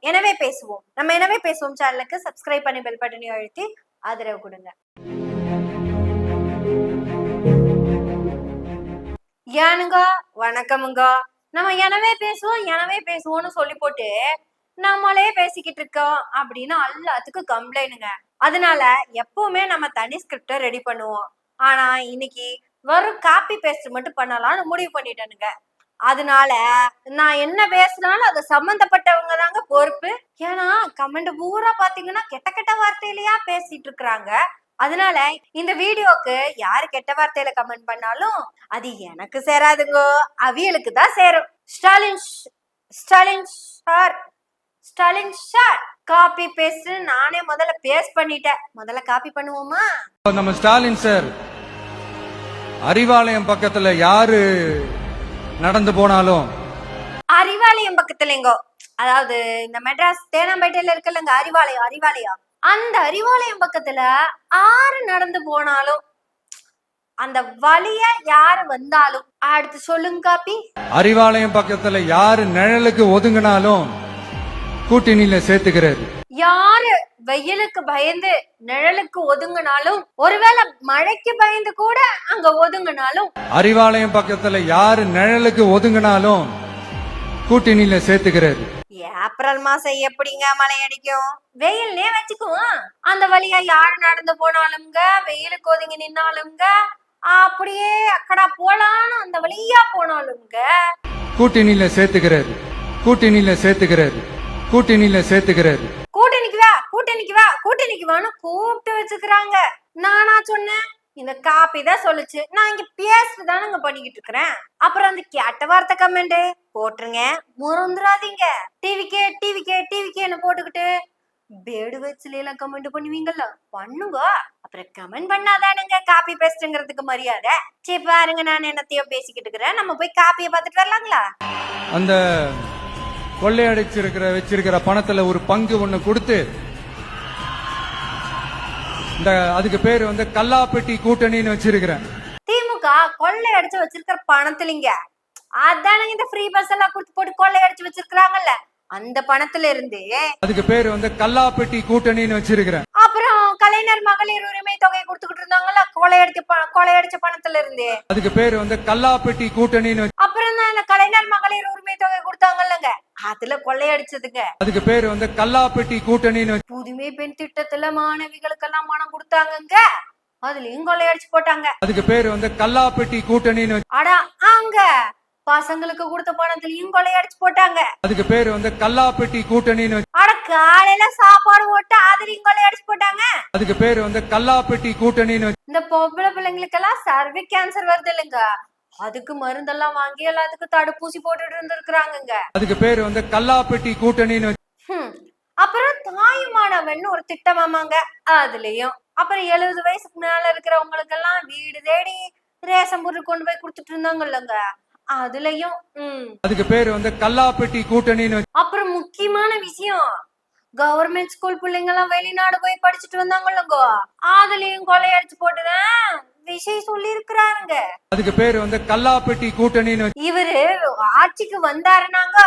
எனவே பேசுவோம். நம்ம எனவே பேசுவோம் சேனலுக்கு சப்ஸ்கிரைப் பண்ணி பெல் பட்டனையும் அழுத்தி ஆதரவு கொடுங்க. ஏனுங்க வணக்கமுங்க. நம்ம எனவே பேசுவோம்னு சொல்லி போட்டு நம்மளே பேசிக்கிட்டு இருக்கோம் அப்படின்னு எல்லாத்துக்கும் கம்ப்ளைண்ட்டுங்க. அதனால எப்பவுமே நம்ம தனி ஸ்கிரிப்ட ரெடி பண்ணுவோம். ஆனா இன்னைக்கு வெறும் காப்பி பேஸ்ட் மட்டும் பண்ணலாம்னு முடிவு பண்ணிட்டேனுங்க. அதனால நான் என்ன பேசினாலும் அது சம்பந்தப்பட்டவங்க தாங்க பொறுப்பு. ஏன்னா கமெண்ட் பூரா பாத்தீங்கன்னா கெட்ட கெட்ட வார்த்தையிலயா பேசிட்டு இருக்கிறாங்க. அதனால இந்த வீடியோக்கு யாரு கெட்ட வார்த்தையில கமெண்ட் பண்ணாலும் அது எனக்கு சேராதுங்க, அவியலுக்கு தான் சேரும். ஸ்டாலின் சார் காப்பி பேஸ்ட் நானே முதல்ல பேஸ்ட் பண்ணிட்டேன். முதல்ல காப்பி பண்ணுவோமா? நம்ம ஸ்டாலின் சார் அறிவாலயம் பக்கத்துல யாரு நடந்து போனாலும், அறிவாலயம் பக்கத்துலங்கோ, அதாவது இந்த மெட்ராஸ் தேனாம்பேட்டையில இருக்குல்லங்க அறிவாலயம், அந்த அறிவாலயம் பக்கத்துல ஆறு நடந்து போனாலும் அந்த வழிய யாரு வந்தாலும் அடுத்து சொல்லுங்க காப்பி. அறிவாலயம் பக்கத்துல யாரு நிழலுக்கு ஒதுங்கினாலும் கூட்டணியில சேர்த்துக்கிறாரு. யாரு வெயிலுக்கு பயந்து நிழலுக்கு ஒதுங்கினாலும், ஒருவேளை மழைக்கு பயந்து கூட அங்க ஒதுங்கினாலும், அறிவாலயம் பக்கத்துல யாரு நிழலுக்கு ஒதுங்கினாலும் கூட்டணியில சேர்த்துக்கிறாரு. ஏப்ரல் மாசம் எப்படிங்க மழை அடிக்கும்? வெயில்னே வச்சுக்குவோம். அந்த வழியா யாரு நடந்து போனாலும்ங்க, வெயிலுக்கு ஒதுங்கி நின்னாலும்ங்க, அப்படியே அக்கடா போலான்னு அந்த வழியா போனாலும்ங்க கூட்டணியில சேர்த்துக்கிறாரு. கூட்டணிக்கு வான்னு கூப்பிட்டு வச்சுக்கிறாங்க. நானா சொன்னேன்? இந்த காப்பி தான் சொல்லுச்சு. நான் இங்க பேசிட்டு தானங்க பண்ணிக்கிட்டு இருக்கிறேன். அப்புறம் அந்த கெட்ட வார்த்தை கமெண்ட் போட்டுருங்க, மறந்துடாதீங்க. டிவிக்கேன்னு போட்டுக்கிட்டு பேடு வச்சுல கமெண்ட் பண்ணுவீங்கல்ல, பண்ணுங்க. அப்புறம் கமெண்ட் பண்ணாதானுங்க காப்பி பேஸ்ட்ங்கிறதுக்கு மரியாதை. சரி பாருங்க, நான் என்னத்தையோ பேசிக்கிட்டு இருக்கிறேன். நம்ம போய் காப்பியை பார்த்துட்டு வரலாங்களா? அந்த வச்சிருக்கிற பணத்துல ஒரு பங்கு ஒண்ணு கொடுத்து, இந்த அதுக்கு பேரு கல்லாப்பெட்டி கூட்டணின்னு வச்சிருக்கிறேன். திமுக கொள்ளை அடிச்சு வச்சிருக்கிற பணத்துலங்க அதானுங்க இந்த ஃப்ரீ பஸ் எல்லாம் கொடுத்து போட்டு கொள்ளை அடிச்சு வச்சிருக்காங்கல்ல, அந்த பணத்துல இருந்து அதுக்கு பேரு கல்லாப்பெட்டி கூட்டணின்னு வச்சிருக்கிறேன். அப்புறம் கலைஞர் மகளிர் உரிமை தொகை கொடுத்துக்கிட்டு இருந்தாங்கல்ல, கொள்ளையடிச்ச பணத்துல இருந்து அதுக்கு பேரு கல்லாப்பெட்டி கூட்டணின்னு. அப்புறம் தான் கலைஞர் மகளிர் உரிமை தொகை கொடுத்தாங்கல்லங்க, அதுல கொள்ளையடிச்சதுங்க. அதுக்கு பேரு கல்லாப்பெட்டி கூட்டணின்னு. புதுமை பெண் திட்டத்துல மாணவிகளுக்கெல்லாம் பணம் கொடுத்தாங்கங்க, அதுலயும் கொள்ளையடிச்சு போட்டாங்க. அதுக்கு பேரு கல்லாப்பெட்டி கூட்டணின்னு. அடா அங்க பசங்களுக்கு கொடுத்த பணத்திலையும் கொள்ளையடிச்சு போட்டாங்க. அதுக்கு பேரு கல்லாப்பெட்டி கூட்டணின்னு. அட காலையில சாப்பாடு போட்டு அதுலயும் கொள்ளையடிச்சு போட்டாங்க. அதுக்கு பேரு கல்லாப்பெட்டி கூட்டணின்னு. இந்த பொம்பளை பிள்ளைங்களுக்கு எல்லாம் சர்விக் கேன்சர் வருது இல்லைங்க, அதுக்கு மருந்தெல்லாம் வாங்கி எல்லாத்துக்கும் தடுப்பூசி போட்டுட்டு இருந்திருக்கிறாங்க. அதுக்கு பேரு கல்லாப்பெட்டி கூட்டணின்னு. அப்புறம் தாயுமானவன் ஒரு திட்டமாமாங்க, அதுலயும். அப்புறம் 70 வயசுக்கு மேல இருக்கிறவங்களுக்கு எல்லாம் வீடு தேடி ரேஷன் பொருள் கொண்டு போய் கொடுத்துட்டு இருந்தாங்கல்லங்க, அதுலயும். அதுக்கு பேரு கல்லாப்பெட்டி கூட்டணின்னு. அப்புறம் முக்கியமான விஷயம், கவர்மெண்ட் ஸ்கூல் பிள்ளைங்க எல்லாம் வெளிநாடு போய் படிச்சுட்டு வந்தாங்கல்லங்க, அதுலயும் கொள்ளையடிச்சு போட்டுதான் விஷயம் சொல்லி இருக்கிறாருங்க. அதுக்கு பேரு கல்லாப்பெட்டி கூட்டணின்னு. இவரு ஆட்சிக்கு வந்தாருனாங்க,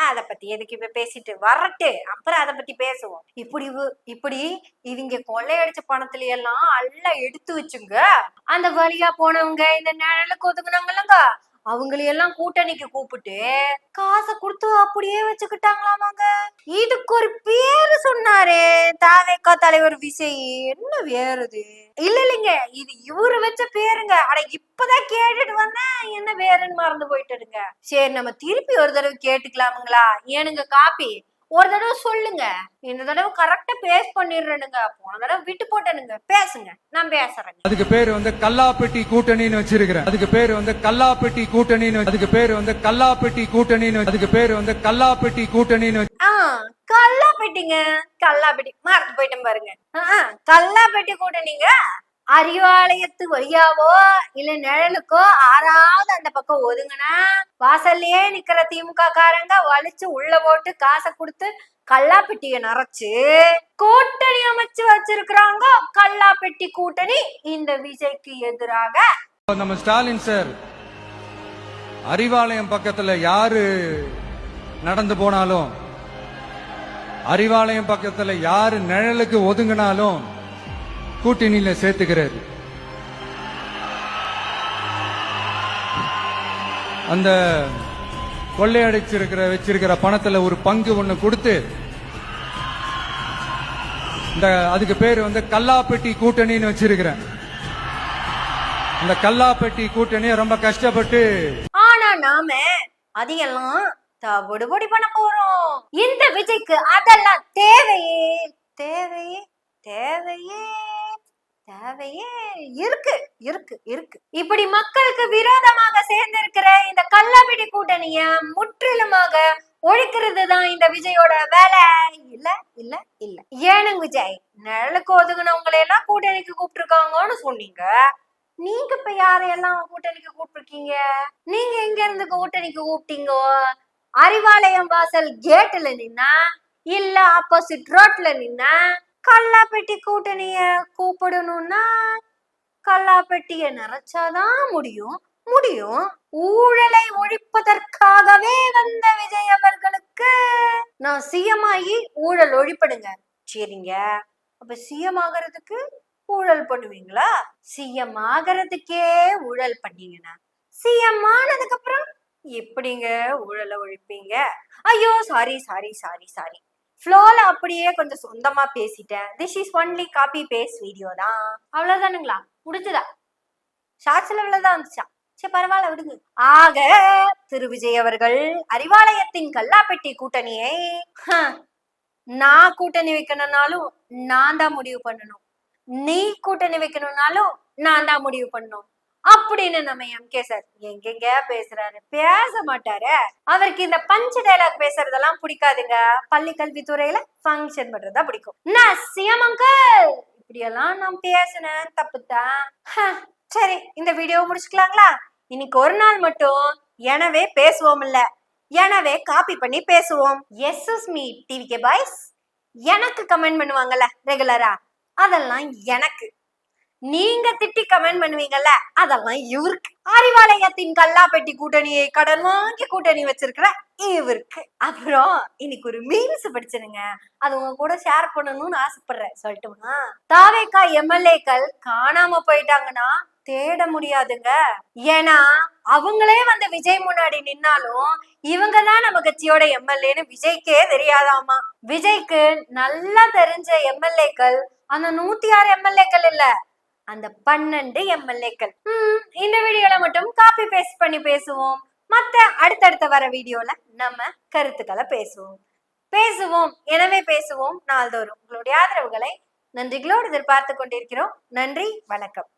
அத பத்தி எதுக்கு இப்ப பேசிட்டு வரட்டு, அப்புறம் அத பத்தி பேசுவோம். இப்படி இவங்க கொள்ளையடிச்ச பணத்துல எல்லாம் எல்லாம் எடுத்து வச்சுங்க, அந்த வழியா போனவங்க இந்த நிழலுக்கு ஒதுக்குனாங்கல்லங்க, அவங்களையெல்லாம் கூட்டணிக்கு கூப்பிட்டு காசை கொடுத்து அப்படியே வச்சுக்கிட்டாங்களாமாங்க. இதுக்கு ஒரு பேரு சொன்னாரு தாவேக்கா தலைவர் விஜய். என்ன வேறுது? இல்லைங்க, இது இவரு வச்ச பேருங்க. அட இப்பதான் கேட்டுட்டு வந்தேன், என்ன வேறுன்னு மறந்து போயிட்டுடுங்க. சரி, நம்ம திருப்பி ஒரு தடவை கேட்டுக்கலாமுங்களா? ஏனுங்க காப்பி ஒரு தடவை சொல்லுங்க. இந்த தடவை கரெக்டா பேஸ்ட் பண்ணிடுறேனுங்க, போன தடவை விட்டு போட்டேனுங்க. பேசுங்க, நான் பேசுறேன். அதுக்கு பேரு கல்லாப்பெட்டி கூட்டணின்னு வச்சிருக்கிறேன். அதுக்கு பேரு கல்லாப்பெட்டி கூட்டணின்னு. அதுக்கு பேரு கல்லாப்பெட்டி கூட்டணின்னு. அதுக்கு பேரு கல்லாப்பெட்டி கூட்டணின்னு. கல்லாப்பெட்டிங்க, கல்லாப்பெட்டி மறந்து போயிட்டேன் பாருங்க. கல்லாப்பெட்டி கூட்டணிங்க. அறிவாலயத்து வழியாவோ இல்ல நிழலுக்கோ ஆறாவது அந்த பக்கம் ஒதுங்கினா வாசல்லையே நிக்கிற திமுக காரங்க வலிச்சு உள்ள போட்டு காசை கொடுத்து கல்லாப்பெட்டிய நிறைச்சு கூட்டணி அமைச்சு வச்சிருக்கிறாங்க. கல்லாப்பெட்டி கூட்டணி இந்த விஜய்க்கு எதிராக. நம்ம ஸ்டாலின் சார் அறிவாலயம் பக்கத்துல யாரு நடந்து போனாலும் அறிவாலயம் பக்கத்துல யாரு நிழலுக்கு ஒதுங்கினாலும் கூட்டணியில சேர்த்துக்கிறாரு. அந்த வச்சிருக்கிற பணத்துல ஒரு பங்கு ஒண்ணு கொடுத்து அதுக்கு பேரு கல்லாப்பெட்டி கூட்டணின்னு வச்சிருக்கிறேன். இந்த கல்லாப்பெட்டி கூட்டணியை ரொம்ப கஷ்டப்பட்டு ஆனா நாம அதையெல்லாம் தவிடுபடி பண்ண போறோம். இந்த விஜய்க்கு அதெல்லாம் தேவையே தேவையே தேவையே தேவையே இருக்கு இருக்கு இருக்கு. இப்படி மக்களுக்கு விரோதமாக சேர்ந்திருக்கிற இந்த கல்லாப்பெட்டி கூட்டணிய முற்றிலுமாக ஒழிக்கிறது தான் இந்த விஜயோட வேலை. இல்ல இல்ல இல்ல ஏனுங்க விஜய், நிழலுக்கு ஒதுங்கினவங்களை எல்லாம் கூட்டணிக்கு கூப்பிட்டுருக்காங்கன்னு சொன்னீங்க. நீங்க இப்ப யாரையெல்லாம் கூட்டணிக்கு கூப்பிட்டுருக்கீங்க? நீங்க எங்க இருந்து கூட்டணிக்கு கூப்பிட்டீங்க? அறிவாலயம் வாசல் கேட்ல நின்னா இல்ல ஆப்போசிட் ரோட்ல நின்னா? கல்லாப்பெட்டி கூட்டணிய கூப்பிடணும்னா கல்லாப்பெட்டிய நிறைச்சாதான் முடியும் முடியும். ஊழலை ஒழிப்பதற்காகவே வந்த விஜய் அவர்களுக்கு நான் சிஎம் ஆகி ஊழல் ஒழிப்படுங்க. சரிங்க, அப்ப சிஎம் ஆகிறதுக்கு ஊழல் பண்ணுவீங்களா? சிஎம் ஆகிறதுக்கே ஊழல் பண்ணீங்கன்னா சிஎம் ஆனதுக்கு அப்புறம் எப்படிங்க ஊழலை ஒழிப்பீங்க? ஐயோ சாரி சாரி சாரி சாரி, ஃப்ளோல அப்படியே கொஞ்சம் சொந்தமா பேசிட்டேன். This is only copy paste video தான். அவ்வளவுதானுங்களா? முடிஞ்சுதா? ஷார்ட்ஸ் லெவல்ல தான் வந்துச்சா? சரி பரவாயில்ல விடுங்க. ஆக திரு விஜய் அவர்கள் அறிவாலயத்தின் கல்லாப்பெட்டி கூட்டணியை நான் கூட்டணி வைக்கணும்னாலும் நான் தான் முடிவு பண்ணணும், நீ கூட்டணி வைக்கணும்னாலும் நான் தான் முடிவு பண்ணணும் அப்படின்னு நம்ம எம்கே சார் எங்கெங்க பேசுறாரு? பேச மாட்டாரு. அவருக்கு இந்த பஞ்ச் டைலாக் பேசுறதெல்லாம் பிடிக்காதுங்க. பள்ளி கல்வித்துறையில ஃபங்க்ஷன் பண்றதா பிடிக்கும். நான் சிஎம் அங்கிள் இப்படியெல்லாம் நான் பேசினேன், தப்புதான். சரி, இந்த வீடியோ முடிச்சுக்கலாங்களா? இன்னைக்கு ஒரு நாள் மட்டும் எனவே பேசுவோம் இல்ல, எனவே காப்பி பண்ணி பேசுவோம். எஸ்எஸ் மீ டிவிகே பாய்ஸ் எனக்கு கமெண்ட் பண்ணுவாங்கல்ல ரெகுலரா, அதெல்லாம் எனக்கு. நீங்க திட்டி கமெண்ட் பண்ணுவீங்கல்ல, அதெல்லாம் இவருக்கு. அறிவாலயத்தின் கல்லாப்பெட்டி கூட்டணியை கடன் வாங்கி கூட்டணி வச்சிருக்கிற இவருக்கு. அப்புறம் இன்னைக்கு ஒரு மீம்ஸ் படிச்சிருங்க, அது உங்க கூட ஷேர் பண்ணணும்னு ஆசைப்படுறேன். சொல்லட்டுமா? தாவேக்கா எம்எல்ஏக்கள் காணாம போயிட்டாங்கன்னா தேட முடியாதுங்க. ஏன்னா அவங்களே விஜய் முன்னாடி நின்னாலும் இவங்கதான் நம்ம கட்சியோட எம்எல்ஏன்னு விஜய்க்கே தெரியாதாமா. விஜய்க்கு நல்லா தெரிஞ்ச எம்எல்ஏக்கள் அந்த 106 எம்எல்ஏக்கள் இல்ல, அந்த 12 எம்எல்ஏக்கள். இந்த வீடியோல மட்டும் காப்பி பேஸ்ட் பண்ணி பேசுவோம். மத்த அடுத்தடுத்த வர வீடியோல நம்ம கருத்துக்களை பேசுவோம். எனவே பேசுவோம் நாள்தோறும். உங்களுடைய ஆதரவுகளை நன்றிகளோடு எதிர்பார்த்து கொண்டிருக்கிறோம். நன்றி, வணக்கம்.